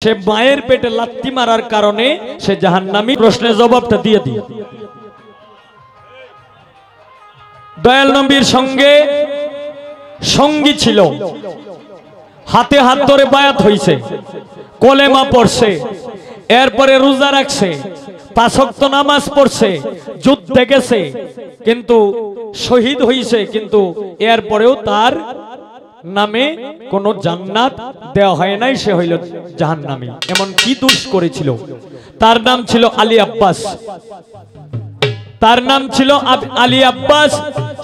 সে মায়ের পেটে লাত্তি মারার কারণে সে জাহান্নামী। প্রশ্নের জবাবটা দিয়ে দিই। দয়াল নবীর সঙ্গে সঙ্গী ছিল, হাতে হাত ধরে বায়াত হইছে, কলেমা পড়ছে, এরপরে রোজা রাখছে, 5 ওয়াক্ত নামাজ পড়ছে, যুদ্ধে গেছে, কিন্তু শহীদ হইছে, কিন্তু এরপরেও তার নামে কোনো জান্নাত দেওয়া হয় নাই, সে হইল জাহান্নামী। এমন কি দোষ করেছিল? তার নাম ছিল আলী আব্বাস। তার নাম ছিল আলী আব্বাস।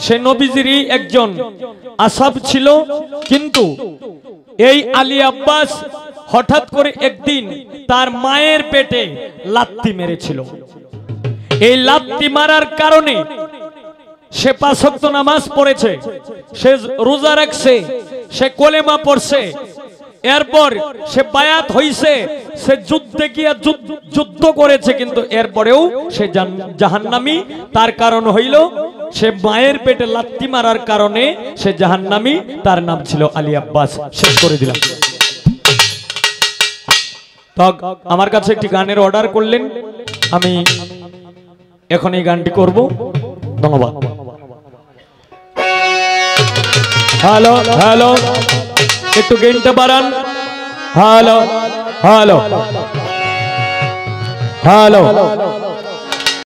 সে নবীজিরই একজন আসহাব ছিল। কিন্তু এই আলী আব্বাস হঠাৎ করে একদিন তার মায়ের পেটে লাত্তি মেরেছিল। এই লাত্তি মারার কারণে সে 5 ওয়াক্ত নামাজ পড়েছে, সে রোজা রাখছে, সে কলেমা পড়ছে, এরপর সে বায়াত হইছে, সে যুদ্ধে গিয়ে যুদ্ধ করেছে, কিন্তু এরপরেও সে জাহান্নামী। তার কারণ হইল সে মায়ের পেটে লাত্তি মারার কারণে সে জাহান্নামী। তার নাম ছিল আলী আব্বাস। শেষ করে দিলাম। তো আমার কাছে একটি গানের অর্ডার করলেন, আমি এখন এই গানটি করব। ধন্যবাদ। হ্যালো হ্যালো, একটু গেইনটা বাড়ান। Hello hello hello.